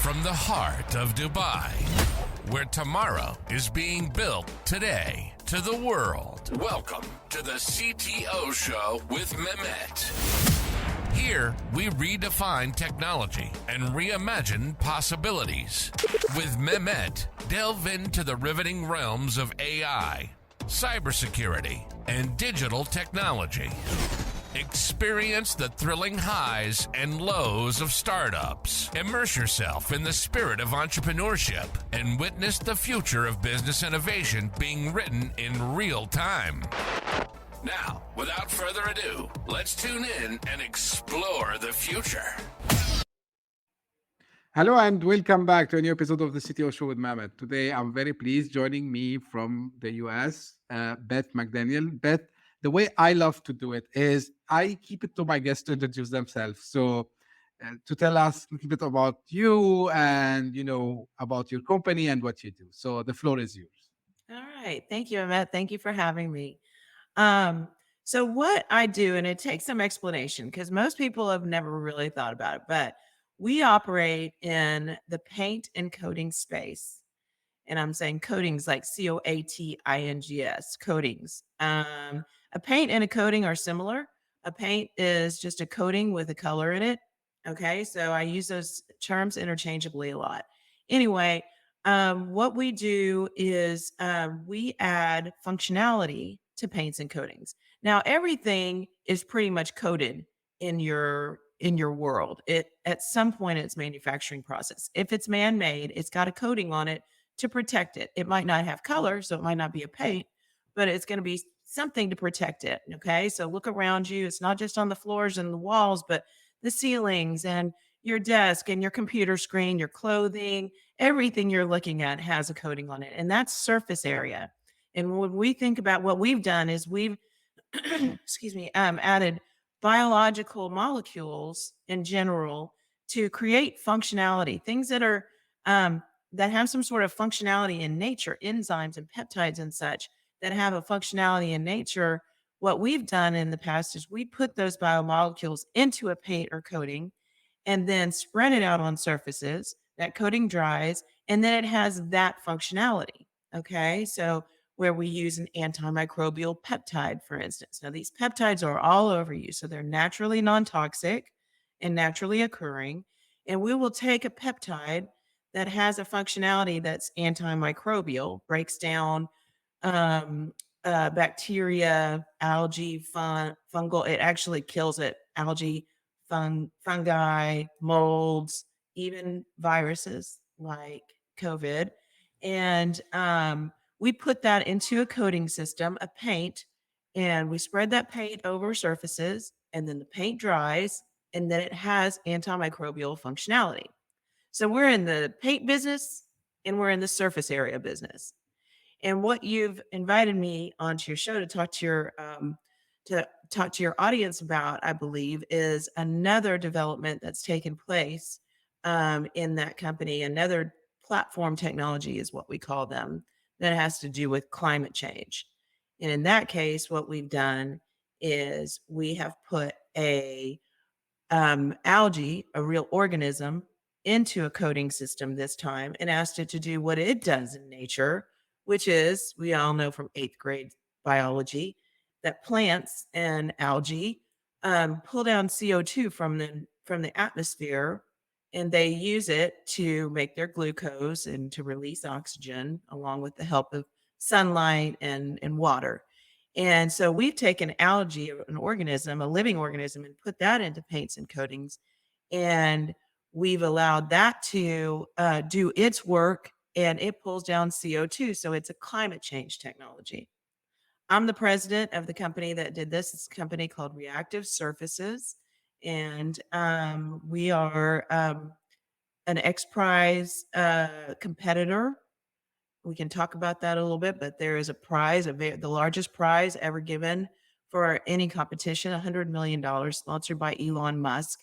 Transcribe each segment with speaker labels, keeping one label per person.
Speaker 1: From the heart of Dubai, where tomorrow is being built today, to the world. Welcome to the CTO Show with Mehmet. Here, we redefine technology and reimagine possibilities. With Mehmet, delve into the riveting realms of AI, cybersecurity, and digital technology. Experience the thrilling highs and lows of startups. Immerse yourself in the spirit of entrepreneurship and witness the future of business innovation being written in real time. Now, without further ado, let's tune in and explore the future.
Speaker 2: Hello and welcome back to a new episode of the CTO Show with Mehmet. Today, I'm very pleased joining me from the US, Beth McDaniel. Beth, the way I love to do it is I keep it to my guests to introduce themselves. So to tell us a little bit about you and, about your company and what you do. So the floor is yours.
Speaker 3: All right. Thank you, Matt. Thank you for having me. So what I do, and it takes some explanation because most people have never really thought about it, but we operate in the paint and coating space. And I'm saying coatings like COATINGS, coatings. A paint and a coating are similar. A paint is just a coating with a color in it. Okay, so I use those terms interchangeably a lot. Anyway, what we do is we add functionality to paints and coatings. Now, everything is pretty much coated in your world. It at some point it's manufacturing process. If it's man-made, it's got a coating on it to protect it. It might not have color, so it might not be a paint, but it's going to be something to protect it. Okay, so look around you. It's not just on the floors and the walls, but the ceilings and your desk and your computer screen, your clothing, everything you're looking at has a coating on it, and that's surface area. And when we think about what we've done is we've added biological molecules in general to create functionality, things that are that have some sort of functionality in nature, enzymes and peptides and such that have a functionality in nature. What we've done in the past is we put those biomolecules into a paint or coating and then spread it out on surfaces. That coating dries, and then it has that functionality. Okay, so where we use an antimicrobial peptide, for instance. Now, these peptides are all over you, so they're naturally non-toxic and naturally occurring. And we will take a peptide that has a functionality that's antimicrobial, breaks down bacteria, algae, fungal. It actually kills it. Algae, fungi, molds, even viruses like COVID. And we put that into a coating system, a paint, and we spread that paint over surfaces, and then the paint dries, and then it has antimicrobial functionality. So we're in the paint business and we're in the surface area business. And what you've invited me onto your show to talk to your audience about, I believe, is another development that's taken place in that company. Another platform technology is what we call them, that has to do with climate change. And in that case, what we've done is we have put a algae, a real organism, into a coating system this time and asked it to do what it does in nature, which is, we all know from 8th grade biology, that plants and algae pull down CO2 from the atmosphere, and they use it to make their glucose and to release oxygen along with the help of sunlight and water. And so we've taken algae, an organism, a living organism, and put that into paints and coatings. And we've allowed that to do its work, and it pulls down CO2. So it's a climate change technology. I'm the president of the company that did this. It's a company called Reactive Surfaces. And we are an XPRIZE competitor. We can talk about that a little bit, but there is a prize, the largest prize ever given for any competition, $100 million, sponsored by Elon Musk.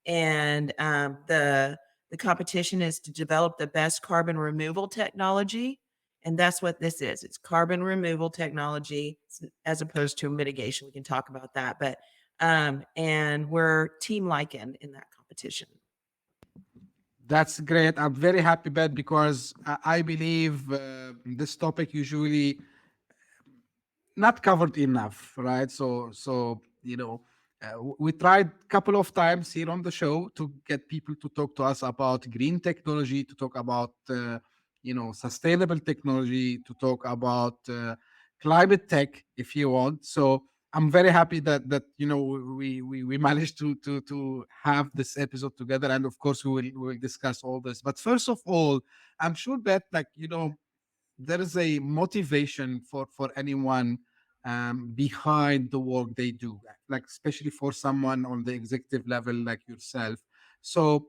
Speaker 3: And the competition is to develop the best carbon removal technology. And that's what this is. It's carbon removal technology as opposed to mitigation. We can talk about that. But and we're Team Lycan in that competition.
Speaker 2: That's great. I'm very happy, Beth, because I believe this topic usually not covered enough, right? So we tried a couple of times here on the show to get people to talk to us about green technology, to talk about sustainable technology, to talk about climate tech, if you want. So I'm very happy that we managed to have this episode together, and of course we will discuss all this. But first of all, I'm sure that there is a motivation for anyone behind the work they do, like especially for someone on the executive level like yourself. So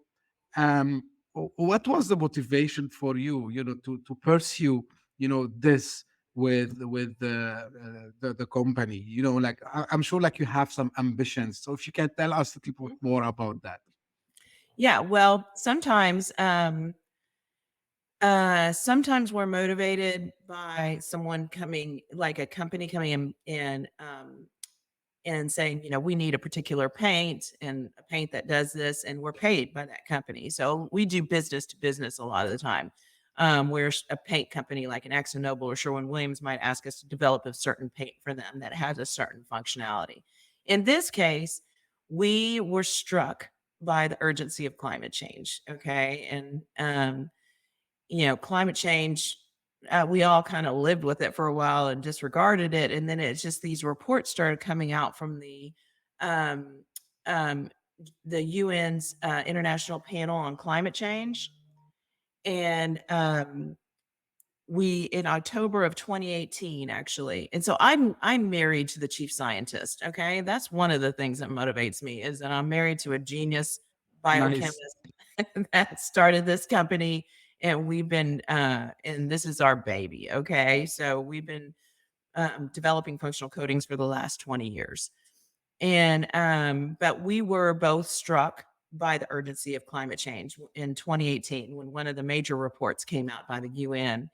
Speaker 2: um what was the motivation for you, to pursue this with the company, like I'm sure like you have some ambitions, so if you can tell us a little bit more about that.
Speaker 3: Yeah, well, sometimes we're motivated by someone coming, like a company coming and saying, we need a particular paint and a paint that does this, and we're paid by that company. So we do business to business a lot of the time. Where a paint company like an Exxon Noble or Sherwin-Williams might ask us to develop a certain paint for them that has a certain functionality. In this case, we were struck by the urgency of climate change. Okay. And climate change, we all kind of lived with it for a while and disregarded it. And then it's just these reports started coming out from um, um, the UN's International Panel on Climate Change. And we in October of 2018, actually. And so I'm married to the chief scientist. Okay. That's one of the things that motivates me, is that I'm married to a genius
Speaker 2: Nice.
Speaker 3: biochemist that started this company, and we've been and this is our baby. Okay. So we've been developing functional coatings for the last 20 years. And but we were both struck by the urgency of climate change in 2018 when one of the major reports came out by the UN.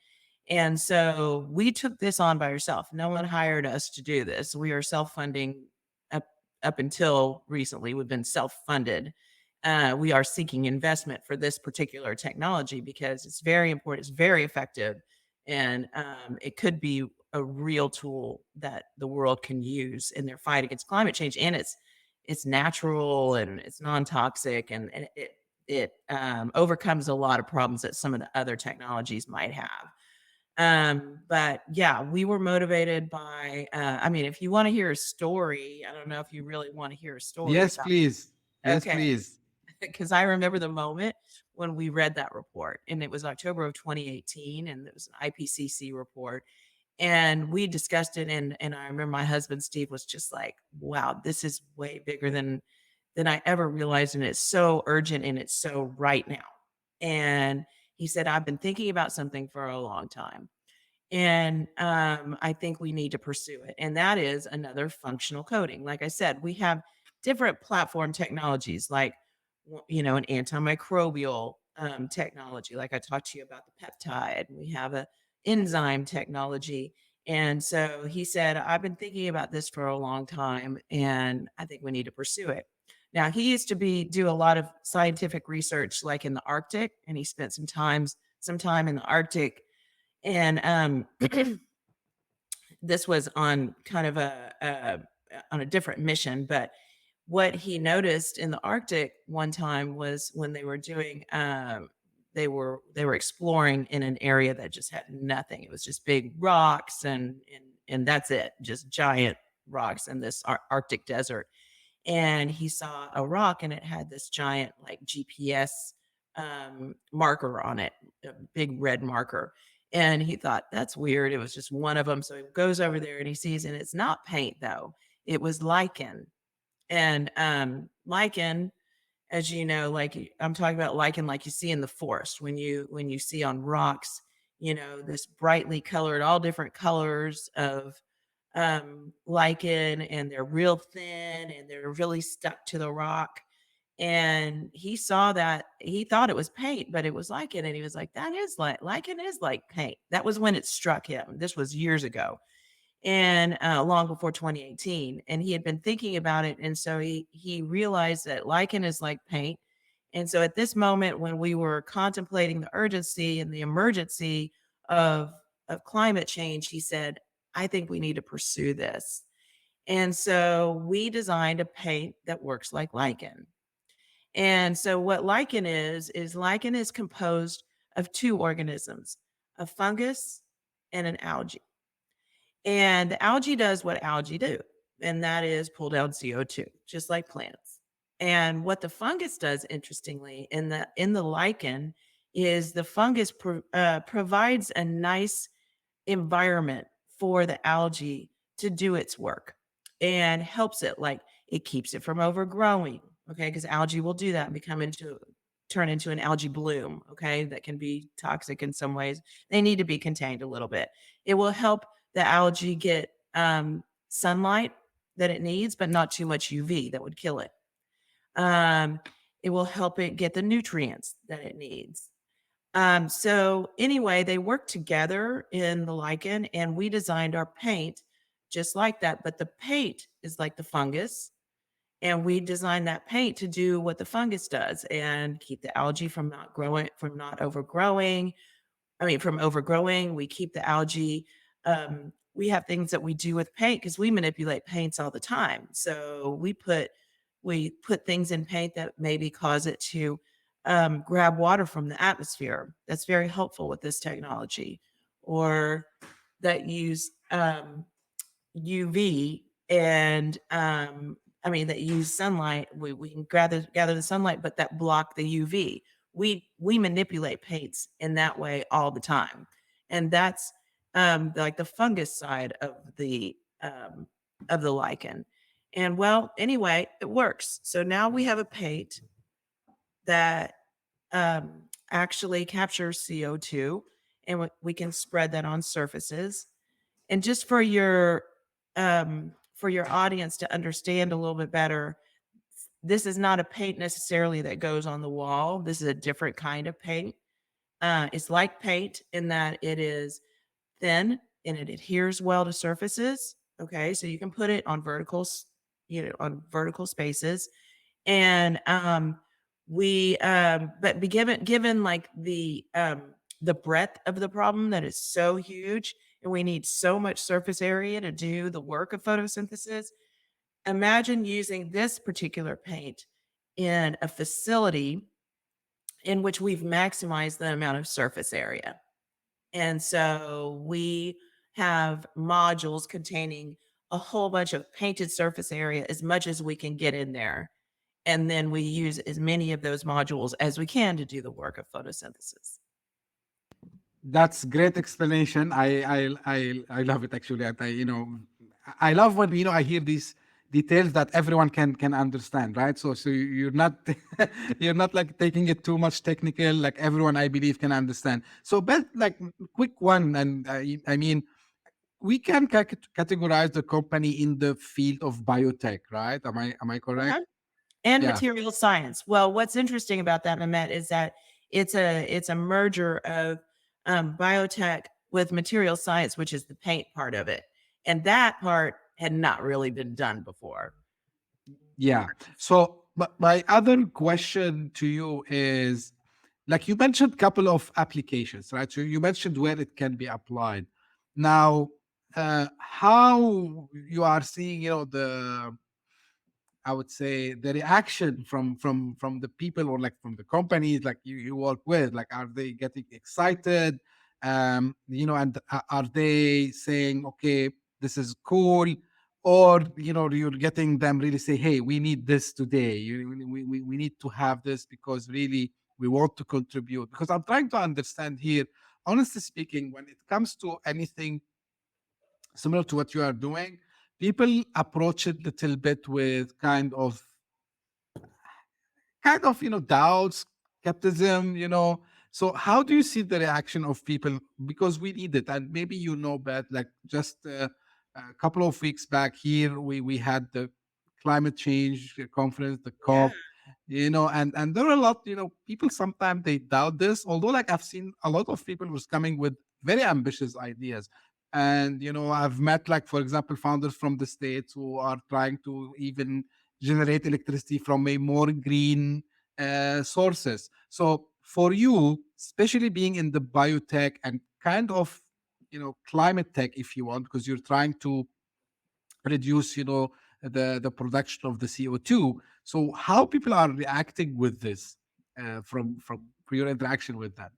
Speaker 3: And so we took this on by ourselves. No one hired us to do this. We are self-funding. Up until recently, we've been self-funded. We are seeking investment for this particular technology because it's very important. It's very effective, and it could be a real tool that the world can use in their fight against climate change. And it's natural and it's non-toxic, and it overcomes a lot of problems that some of the other technologies might have. But yeah, we were motivated by, I mean, if you want to hear a story, I don't know if you really want to hear a story
Speaker 2: Yes,
Speaker 3: about,
Speaker 2: please. Yes,
Speaker 3: okay,
Speaker 2: please.
Speaker 3: because I remember the moment when we read that report, and it was October of 2018, and it was an IPCC report, and we discussed it, and I remember my husband Steve was just like, wow, this is way bigger than I ever realized, and it's so urgent and it's so right now. And he said, I've been thinking about something for a long time, and I think we need to pursue it. And that is another functional coating. Like I said, we have different platform technologies, like an antimicrobial technology, like I talked to you about the peptide. We have a enzyme technology. And so he said, I've been thinking about this for a long time, and I think we need to pursue it. Now, he used to do a lot of scientific research, like in the Arctic, and he spent some time in the Arctic. And this was on kind of on a different mission. But what he noticed in the Arctic one time was when they were doing, they were exploring in an area that just had nothing. It was just big rocks and that's it, just giant rocks in this Arctic desert. And he saw a rock, and it had this giant like GPS marker on it, a big red marker. And he thought, that's weird. It was just one of them. So he goes over there and he sees, and it's not paint though. It was lichen. And lichen, as you know, like I'm talking about lichen like you see in the forest when you see on rocks, this brightly colored, all different colors of lichen, and they're real thin and they're really stuck to the rock. And he saw that, he thought it was paint, but it was lichen. And he was like, that is like lichen is like paint. That was when it struck him. This was years ago, and long before 2018. And he had been thinking about it. And so he realized that lichen is like paint, And so at this moment, when we were contemplating the urgency and the emergency of, of climate change, he said, I think we need to pursue this. And so we designed a paint that works like lichen. And so what lichen is composed of two organisms, a fungus and an algae. And the algae does what algae do, and that is pull down CO2, just like plants. And what the fungus does, interestingly, in the lichen, is the fungus provides a nice environment for the algae to do its work and helps it, like it keeps it from overgrowing. Okay, because algae will do that and turn into an algae bloom. Okay, that can be toxic in some ways. They need to be contained a little bit. It will help the algae get sunlight that it needs, but not too much UV that would kill it. It will help it get the nutrients that it needs. So anyway, they work together in the lichen, and we designed our paint just like that. But the paint is like the fungus, and we designed that paint to do what the fungus does and keep the algae from not overgrowing. From overgrowing. We keep the algae. We have things that we do with paint because we manipulate paints all the time. So we put things in paint that maybe cause it to grab water from the atmosphere. That's very helpful with this technology, or that use UV and that use sunlight. We can gather the sunlight, but that block the UV. We manipulate paints in that way all the time, and that's like the fungus side of the lichen. And well, anyway, it works. So now we have a paint that actually captures CO2, and we can spread that on surfaces. And just for your audience to understand a little bit better, this is not a paint necessarily that goes on the wall. This is a different kind of paint. It's like paint in that it is thin and it adheres well to surfaces. Okay, so you can put it on on vertical spaces, and given like the breadth of the problem that is so huge, and we need so much surface area to do the work of photosynthesis. Imagine using this particular paint in a facility in which we've maximized the amount of surface area. And so we have modules containing a whole bunch of painted surface area, as much as we can get in there. And then we use as many of those modules as we can to do the work of photosynthesis.
Speaker 2: That's great explanation. I love it actually. I love when I hear these details that everyone can understand, right? So you're not you're not like taking it too much technical. Like everyone, I believe, can understand. So, Beth, like quick one, and we can categorize the company in the field of biotech, right? Am I correct?
Speaker 3: Uh-huh. And
Speaker 2: Yeah.
Speaker 3: material science. Well, what's interesting about that, Mehmet, is that it's a merger of biotech with material science, which is the paint part of it. And that part had not really been done before.
Speaker 2: Yeah. So, but my other question to you is, like you mentioned, a couple of applications, right? So you mentioned where it can be applied. Now, how you are seeing, I would say the reaction from the people, or like from the companies like you work with, like are they getting excited? And are they saying, okay, this is cool? Or you're getting them really say, hey, we need this today. We need to have this because really we want to contribute. Because I'm trying to understand here, honestly speaking, when it comes to anything similar to what you are doing, people approach it a little bit with doubts, skepticism. So how do you see the reaction of people? Because we need it, and maybe Beth, like just a couple of weeks back here, we had the climate change conference, the COP. And there are a lot, people sometimes they doubt this, although like I've seen a lot of people was coming with very ambitious ideas. And I've met, like, for example, founders from the States who are trying to even generate electricity from a more green sources. So for you, especially being in the biotech and kind of, climate tech, if you want, because you're trying to reduce, the production of the CO2. So how people are reacting with this from your interaction with that?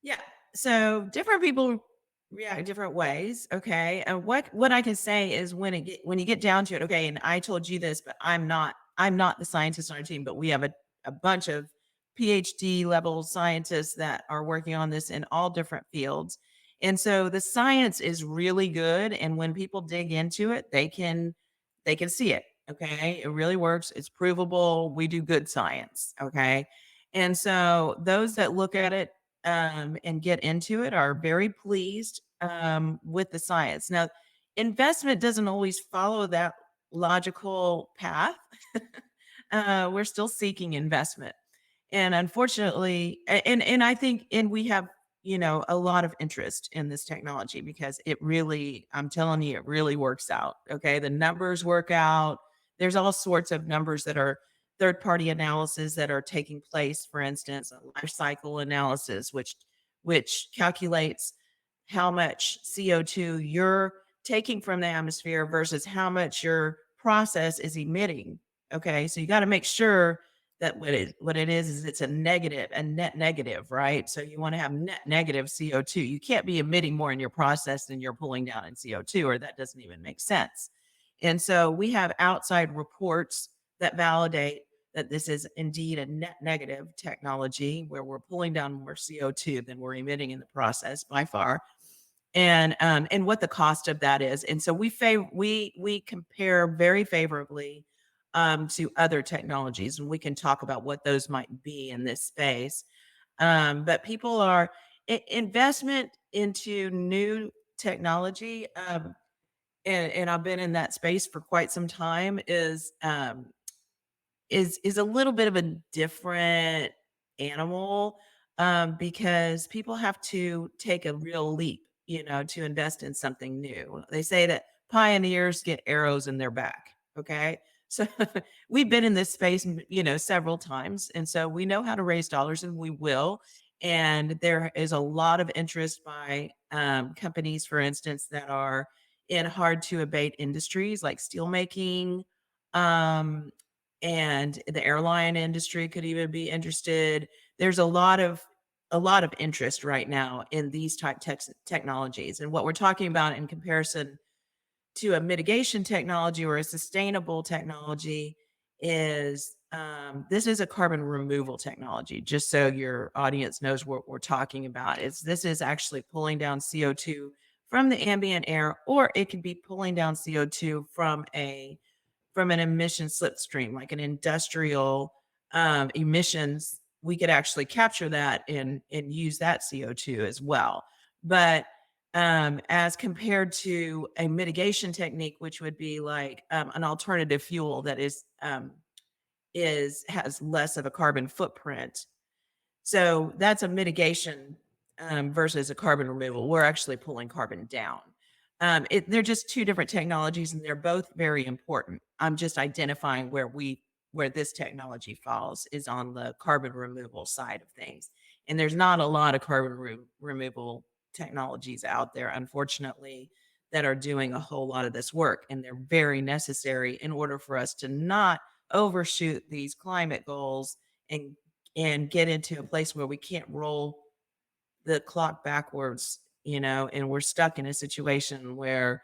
Speaker 3: Yeah. So different people react different ways. Okay. And what I can say is when you get down to it, okay, and I told you this, but I'm not the scientist on our team, but we have a bunch of PhD level scientists that are working on this in all different fields. And so the science is really good. And when people dig into it, they can see it. Okay. It really works. It's provable. We do good science. Okay. And so those that look at it and get into it are very pleased with the science. Now, investment doesn't always follow that logical path. We're still seeking investment, and unfortunately, and I think, and we have a lot of interest in this technology because it really, I'm telling you, it really works out. Okay, the numbers work out. There's all sorts of numbers that are third party analysis that are taking place. For instance, a life cycle analysis, which calculates how much CO2 you're taking from the atmosphere versus how much your process is emitting. Okay, so you got to make sure that what it is it's a net negative, right? So you want to have net negative CO2. You can't be emitting more in your process than you're pulling down in CO2, or that doesn't even make sense. And so we have outside reports that validate that this is indeed a net negative technology where we're pulling down more CO2 than we're emitting in the process by far. And what the cost of that is. And so we compare very favorably to other technologies, and we can talk about what those might be in this space. But people are investment into new technology, and I've been in that space for quite some time, is a little bit of a different animal, because people have to take a real leap, to invest in something new. They say that pioneers get arrows in their back. Okay. So we've been in this space, several times. And so we know how to raise dollars, and we will. And there is a lot of interest by companies, for instance, that are in hard to abate industries like steelmaking, um, and the airline industry could even be interested. There's a lot of interest right now in these technologies. And what we're talking about in comparison to a mitigation technology or a sustainable technology is, this is a carbon removal technology. Just so your audience knows what we're talking about, this is actually pulling down CO2 from the ambient air, or it could be pulling down CO2 from an emission slipstream, like an industrial emissions. We could actually capture that and use that CO2 as well. But as compared to a mitigation technique, which would be like an alternative fuel that has less of a carbon footprint. So that's a mitigation versus a carbon removal. We're actually pulling carbon down. They're just two different technologies, and they're both very important. I'm just identifying where this technology falls is on the carbon removal side of things. And there's not a lot of carbon removal technologies out there, unfortunately, that are doing a whole lot of this work. And they're very necessary in order for us to not overshoot these climate goals and get into a place where we can't roll the clock backwards, and we're stuck in a situation where,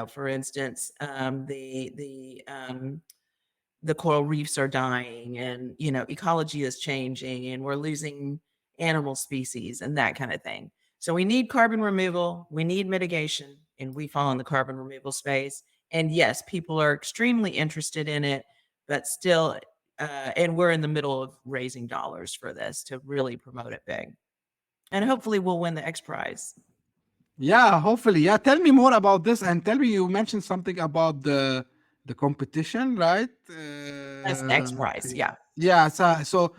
Speaker 3: for instance, the coral reefs are dying, and, ecology is changing, and we're losing animal species and that kind of thing. So we need carbon removal, we need mitigation, and we fall in the carbon removal space. And yes, people are extremely interested in it, but still, and we're in the middle of raising dollars for this to really promote it big. And hopefully we'll win the XPRIZE.
Speaker 2: Yeah, hopefully. Yeah, tell me more about this, and tell me, you mentioned something about the competition, right?
Speaker 3: That's the XPRIZE. Yeah.
Speaker 2: Yeah. So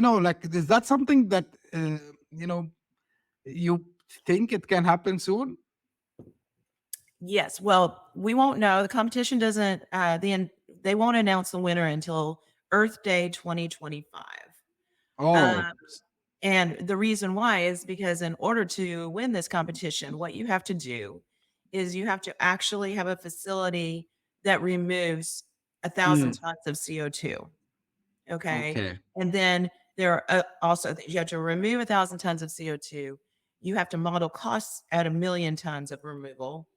Speaker 2: like, is that something that you think it can happen soon?
Speaker 3: Yes. Well, we won't know. The competition doesn't. They won't announce the winner until Earth Day 2025.
Speaker 2: Oh,
Speaker 3: Um, and the reason why is because in order to win this competition, what you have to do is you have to actually have a facility that removes 1,000
Speaker 2: mm,
Speaker 3: tons of CO2. Okay.
Speaker 2: okay.
Speaker 3: And then there are also you have to remove 1,000 tons of CO2. You have to model costs at 1,000,000 tons of removal,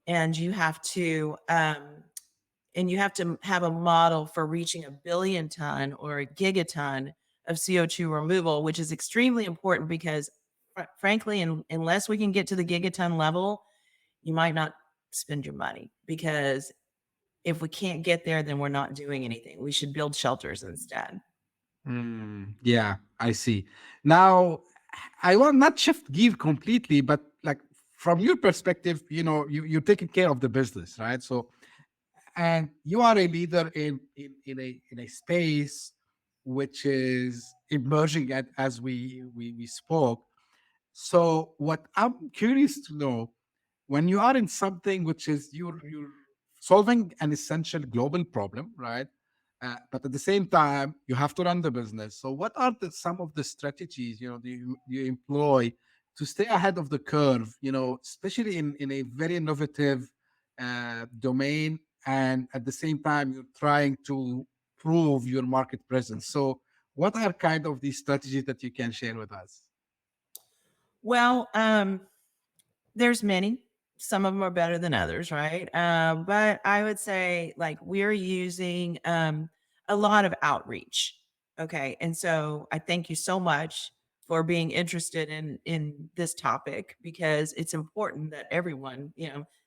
Speaker 3: and you have to have a model for reaching a billion ton or a gigaton of CO2 removal, which is extremely important because, frankly, unless we can get to the gigaton level, you might not spend your money because if we can't get there, then we're not doing anything. We should build shelters instead.
Speaker 2: Yeah, I see. Now, I want not shift gear completely, but like from your perspective, you're taking care of the business, right? So, and you are a leader in a space which is emerging as we spoke. So, what I'm curious to know, when you are in something which is you're solving an essential global problem, right? But at the same time, you have to run the business. So, what are some of the strategies you employ to stay ahead of the curve? Especially in a very innovative domain, and at the same time, you're trying to prove your market presence. So, what are kind of these strategies that you can share with us?
Speaker 3: Well, there's many. Some of them are better than others, right? But I would say like we're using a lot of outreach. Okay, and so I thank you so much for being interested in this topic because it's important that everyone,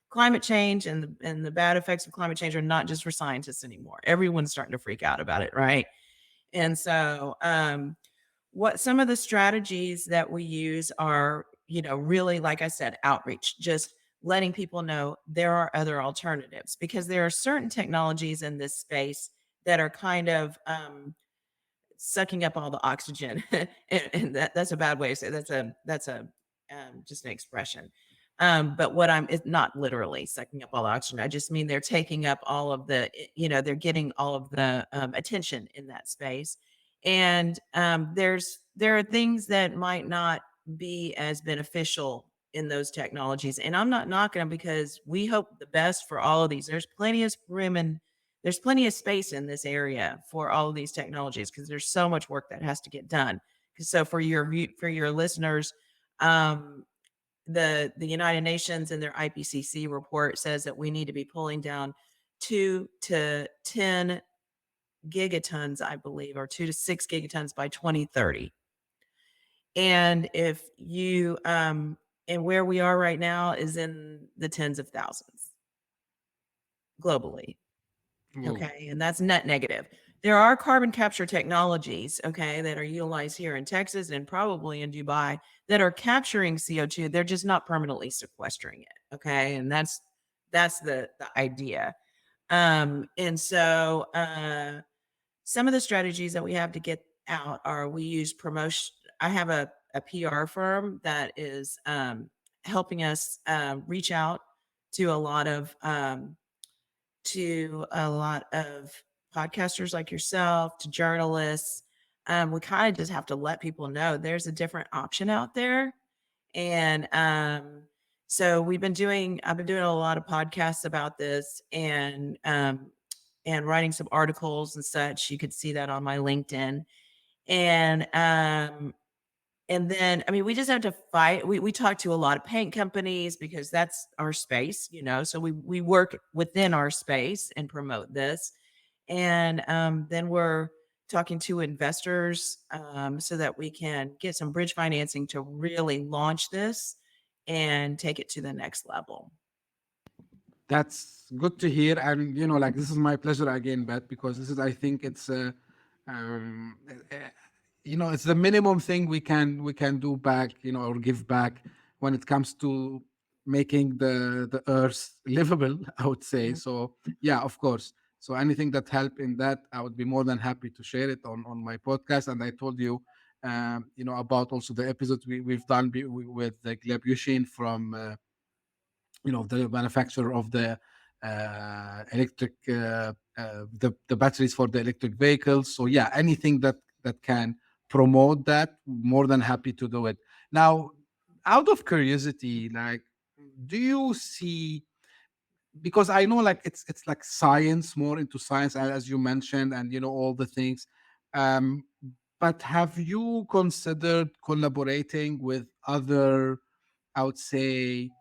Speaker 3: climate change and the bad effects of climate change are not just for scientists anymore. Everyone's starting to freak out about it, right? And so, what some of the strategies that we use are, really, like I said, outreach, just letting people know there are other alternatives because there are certain technologies in this space that are kind of sucking up all the oxygen. And that's a bad way to say it. That's just an expression. But what it's not literally sucking up all the oxygen. I just mean they're taking up all of they're getting all of the attention in that space. And there are things that might not be as beneficial in those technologies. And I'm not knocking them because we hope the best for all of these. There's plenty of space in this area for all of these technologies because there's so much work that has to get done. So for your listeners, um, the United Nations in their IPCC report says that we need to be pulling down 2 to 10 gigatons, I believe, or 2 to 6 gigatons by 2030. And if you and where we are right now is in the tens of thousands globally.
Speaker 2: Whoa.
Speaker 3: Okay, and that's net negative. There are carbon capture technologies, okay, that are utilized here in Texas and probably in Dubai that are capturing CO2. They're just not permanently sequestering it, okay? And that's the idea. And so some of the strategies that we have to get out are we use promotion. I have a PR firm that is helping us reach out to a lot of podcasters like yourself, to journalists. We kind of just have to let people know there's a different option out there. And so I've been doing a lot of podcasts about this and writing some articles and such. You could see that on my LinkedIn. And and then, I mean, we just have to fight. We talk to a lot of paint companies because that's our space, so we work within our space and promote this. And then we're talking to investors so that we can get some bridge financing to really launch this and take it to the next level.
Speaker 2: That's good to hear, and like this is my pleasure again, Beth, because this is, I think, um, uh, it's the minimum thing we can do back, or give back when it comes to making the earth livable. I would say
Speaker 3: Mhm.
Speaker 2: so. Yeah, of course. So anything that help in that, I would be more than happy to share it on my podcast. And I told you, about also the episode we've done with the Glebushin from the manufacturer of the electric, the batteries for the electric vehicles. So yeah, anything that can promote that, more than happy to do it. Now, out of curiosity, like, do you see, because I know like it's like science, more into science, as you mentioned, and all the things. Um, but have you considered collaborating with other, I would say,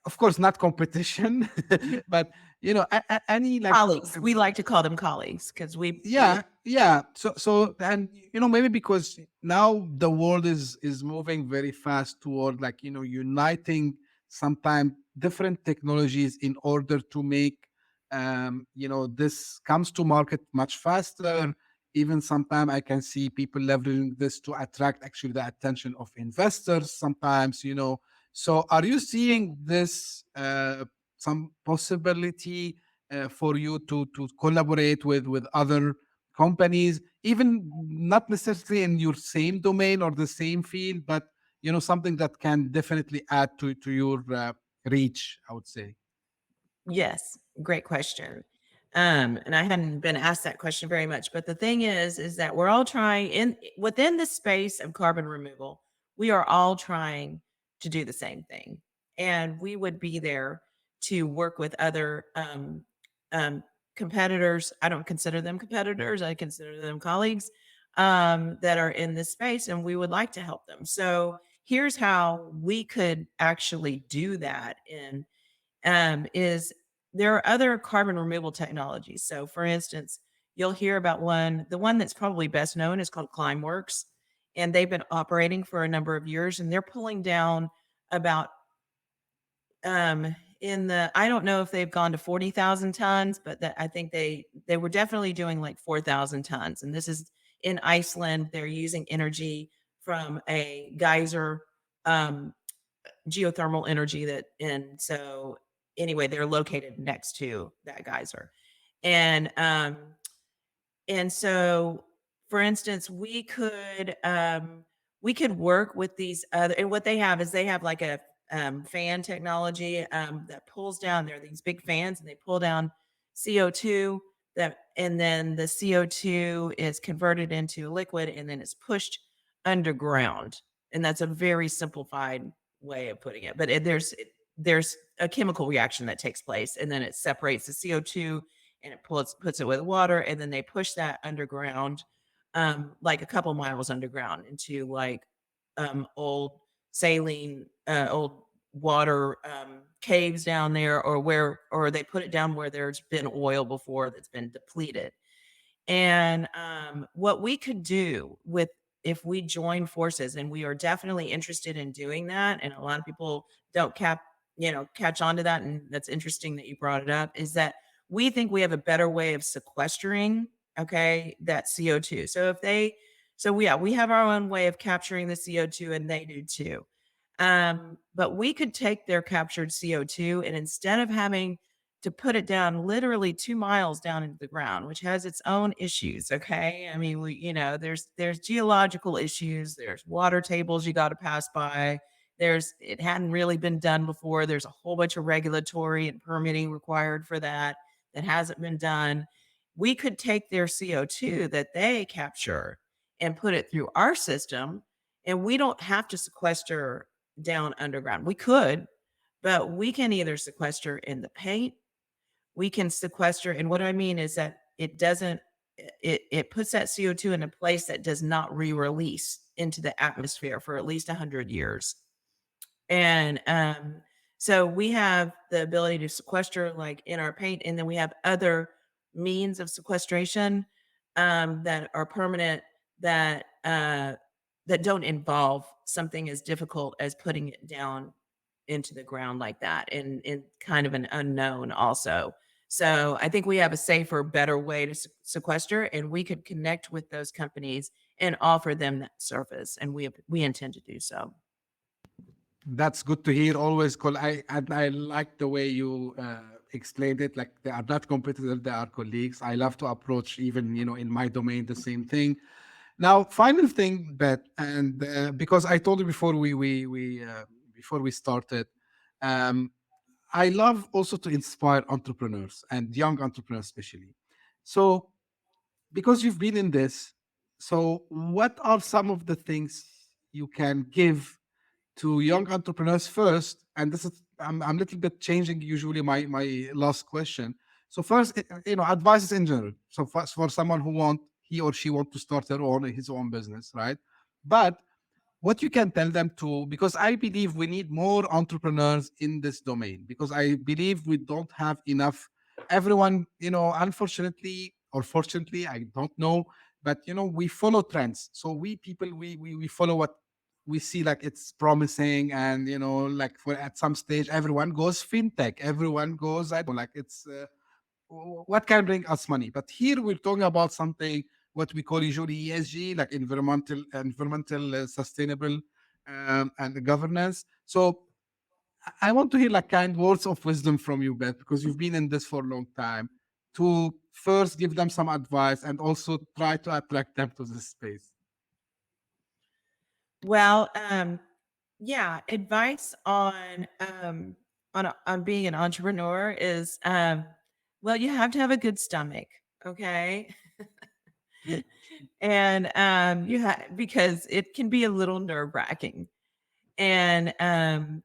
Speaker 2: of course, not competition, but any like
Speaker 3: Colleagues. We like to call them colleagues because we
Speaker 2: yeah. So and maybe because now the world is moving very fast toward, like, uniting sometimes different technologies in order to make this comes to market much faster. Even sometimes I can see people leveraging this to attract actually the attention of investors sometimes. So are you seeing this some possibility for you to collaborate with other companies, even not necessarily in your same domain or the same field, but something that can definitely add to your reach, I would say.
Speaker 3: Yes, great question. And I hadn't been asked that question very much, but the thing is that we're all trying within the space of carbon removal, we are all trying to do the same thing. And we would be there to work with other um, competitors. I don't consider them competitors, I consider them colleagues that are in this space, and we would like to help them. So here's how we could actually do that is there are other carbon removal technologies. So for instance, you'll hear about the one that's probably best known is called Climeworks. And they've been operating for a number of years, and they're pulling down about I don't know if they've gone to 40,000 tons, but I think they were definitely doing like 4,000 tons. And this is in Iceland. They're using energy from a geyser, geothermal energy and so anyway, they're located next to that geyser. And so, for instance, we could work with these other, and what they have is they have like a fan technology that pulls down. There are these big fans, and they pull down CO2 and then the CO2 is converted into a liquid, and then it's pushed underground. And that's a very simplified way of putting it. But there's a chemical reaction that takes place, and then it separates the CO2 and it puts it with water, and then they push that underground, like a couple miles underground into like old saline, old water caves down there, or they put it down where there's been oil before that's been depleted. And what we could do with if we join forces, and we are definitely interested in doing that, and a lot of people don't catch on to that, and that's interesting that you brought it up, is that we think we have a better way of sequestering, okay, that CO2. We have our own way of capturing the CO2, and they do too. But we could take their captured CO2, and instead of having to put it down literally 2 miles down into the ground, which has its own issues, okay? I mean, there's geological issues, there's water tables you gotta pass by, it hadn't really been done before, there's a whole bunch of regulatory and permitting required for that hasn't been done. We could take their CO2 that they capture and put it through our system, and we don't have to sequester down underground. We could, but we can either sequester in the paint, we can sequester, and what I mean is that it puts that CO2 in a place that does not re-release into the atmosphere for at least 100 years. And so we have the ability to sequester like in our paint, and then we have other means of sequestration that are permanent, that don't involve something as difficult as putting it down into the ground like that, and kind of an unknown also. So I think we have a safer, better way to sequester, and we could connect with those companies and offer them that service, and we intend to do so.
Speaker 2: That's good to hear. Always call. I like the way you explained it. Like, they are not competitors; they are colleagues. I love to approach, even in my domain, the same thing. Now, final thing, Beth, and because I told you before we started, um, I love also to inspire entrepreneurs and young entrepreneurs, especially. So, because you've been in this, so what are some of the things you can give to young entrepreneurs first? And this is, I'm a little bit changing usually my last question. So first, advices in general. So for someone who he or she want to start his own business, right? But what you can tell them to, because I believe we need more entrepreneurs in this domain, because I believe we don't have enough. Everyone, unfortunately or fortunately, I don't know, but we follow trends. So we people, we follow what we see, like it's promising, and like for at some stage everyone goes fintech, everyone goes, I don't know, like it's what can bring us money. But here we're talking about something what we call usually ESG, like environmental sustainable and governance. So I want to hear like kind words of wisdom from you, Beth, because you've been in this for a long time. To first give them some advice and also try to attract them to this space.
Speaker 3: Well, yeah, advice on being an entrepreneur is well, you have to have a good stomach, okay? And you have, because it can be a little nerve-wracking. And and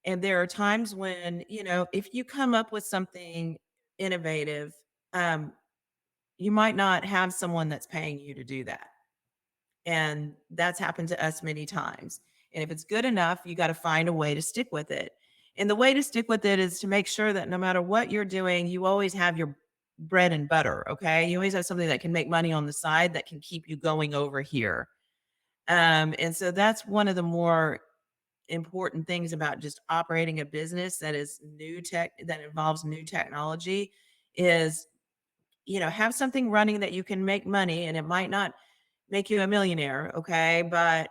Speaker 3: there are times when, if you come up with something innovative, um you might not have someone that's paying you to do that. And that's happened to us many times. And if it's good enough, you got to find a way to stick with it. And the way to stick with it is to make sure that no matter what you're doing, you always have your bread and butter. Okay. You always have something that can make money on the side that can keep you going over here. And so that's one of the more important things about just operating a business that is new tech, that involves new technology, is have something running that you can make money, and it might not make you a millionaire, okay? But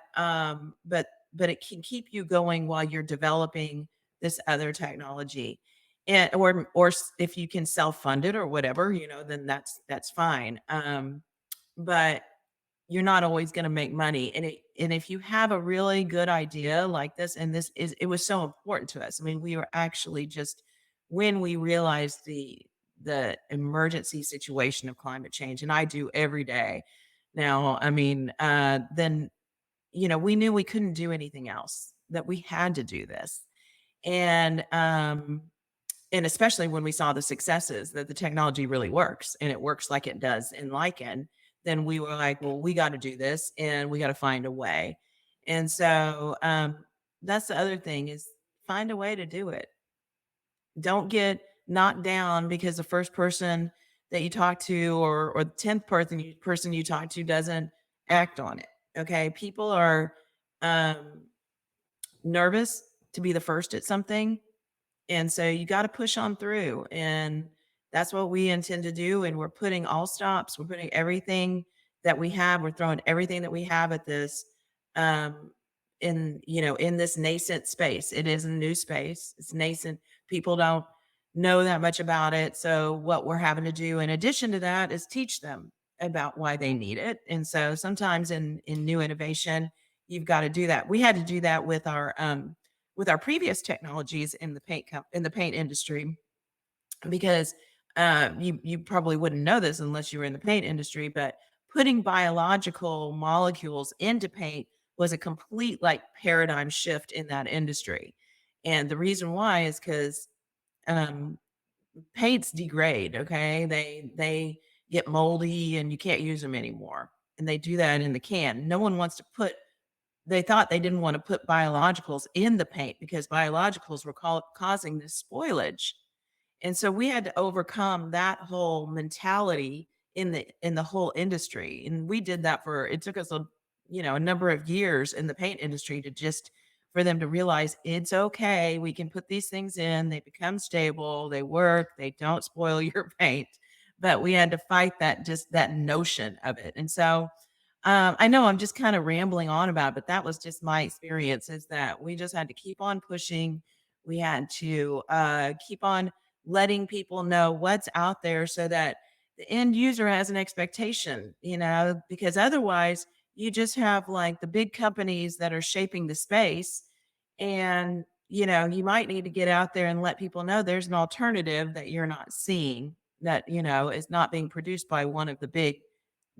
Speaker 3: it can keep you going while you're developing this other technology. And if you can self-fund it or whatever, then that's fine. But you're not always going to make money. And if you have a really good idea like this, and it was so important to us. I mean, we were actually just, when we realized the emergency situation of climate change, and I do every day now, I mean, then, we knew we couldn't do anything else, that we had to do this. And especially when we saw the successes, that the technology really works, and it works like it does in lichen, then we were like, well, we got to do this, and we got to find a way. And so that's the other thing, is find a way to do it. Don't get knocked down because the first person that you talk to, or the 10th person you talk to, doesn't act on it. Okay. People are um, nervous to be the first at something. And so you got to push on through. And that's what we intend to do. And we're putting all stops, we're putting everything that we have, we're throwing everything that we have at this, um, in this nascent space. It is a new space. It's nascent. People don't know that much about it. So what we're having to do in addition to that is teach them about why they need it. And so sometimes in new innovation, you've got to do that. We had to do that with our previous technologies in the paint industry, because you probably wouldn't know this unless you were in the paint industry, but putting biological molecules into paint was a complete like paradigm shift in that industry. And the reason why is because um, paints degrade. Okay, they get moldy and you can't use them anymore, and they do that in the can. No one wants to put They thought they didn't want to put biologicals in the paint because biologicals were causing this spoilage. And so we had to overcome that whole mentality in the whole industry. And we did that it took us a number of years in the paint industry to just for them to realize it's okay. We can put these things in, they become stable, they work, they don't spoil your paint. But we had to fight that notion of it. And so I know I'm just kind of rambling on about it, but that was just my experience, is that we just had to keep on pushing. We had to keep on letting people know what's out there so that the end user has an expectation, because otherwise you just have like the big companies that are shaping the space, and you might need to get out there and let people know there's an alternative that you're not seeing, that, is not being produced by one of the big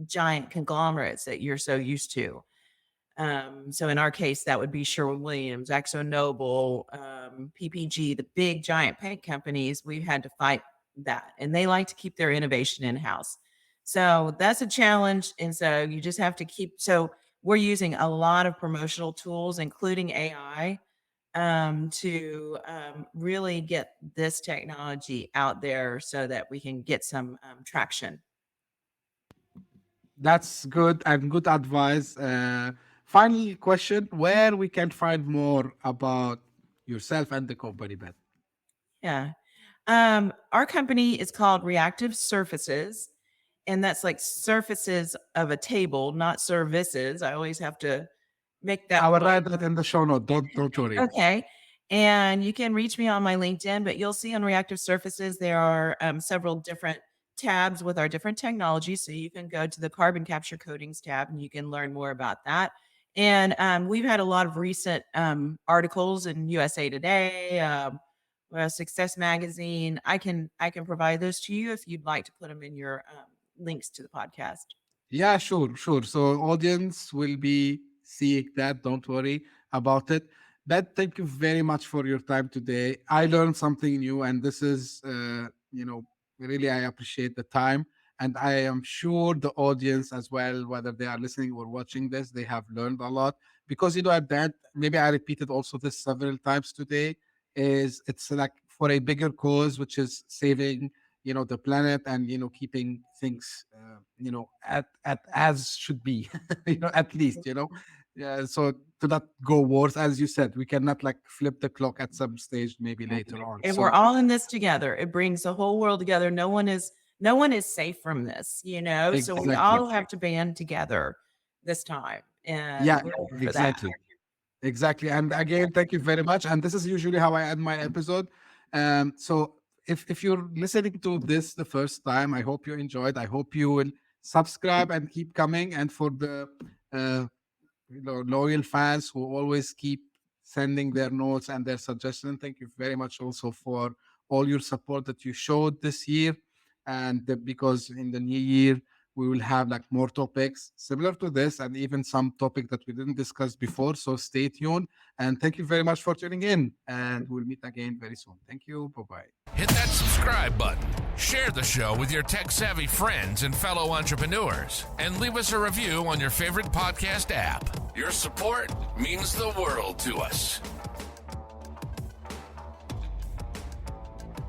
Speaker 3: giant conglomerates that you're so used to. So in our case, that would be Sherwin-Williams, ExxonMobil, PPG, the big giant paint companies. We've had to fight that, and they like to keep their innovation in-house. So that's a challenge. And so you just have to so we're using a lot of promotional tools, including AI, to really get this technology out there so that we can get some traction.
Speaker 2: That's good and good advice. Final question: where we can find more about yourself and the company, Beth?
Speaker 3: Yeah. Our company is called Reactive Surfaces, and that's like surfaces of a table, not services. I always have to make that.
Speaker 2: I will write that in the show note. Don't worry.
Speaker 3: Okay. And you can reach me on my LinkedIn, but you'll see on Reactive Surfaces, there are several different tabs with our different technologies. So you can go to the carbon capture coatings tab and you can learn more about that. And we've had a lot of recent articles in USA Today, Success Magazine. I can provide those to you if you'd like to put them in your links to the podcast.
Speaker 2: Yeah, sure. So audience will be seeing that. Don't worry about it. Beth, thank you very much for your time today. I learned something new, and this is, really I appreciate the time. And I am sure the audience as well, whether they are listening or watching this, they have learned a lot. Because, at that, maybe I repeated also this several times today, it's like for a bigger cause, which is saving the planet and keeping things at as should be at least yeah, so to not go worse, as you said, we cannot like flip the clock at some stage maybe later on.
Speaker 3: And we're all in this together. It brings the whole world together. No one is safe from this, so we all have to band together this time. And
Speaker 2: yeah, exactly. And again, thank you very much. And this is usually how I end my episode. So if you're listening to this the first time, I hope you enjoyed. I hope you will subscribe and keep coming. And for the loyal fans who always keep sending their notes and their suggestions, thank you very much also for all your support that you showed this year. And because in the new year, we will have like more topics similar to this and even some topic that we didn't discuss before. So stay tuned. And thank you very much for tuning in. And we'll meet again very soon. Thank you. Bye-bye.
Speaker 1: Hit that subscribe button. Share the show with your tech-savvy friends and fellow entrepreneurs. And leave us a review on your favorite podcast app. Your support means the world to us.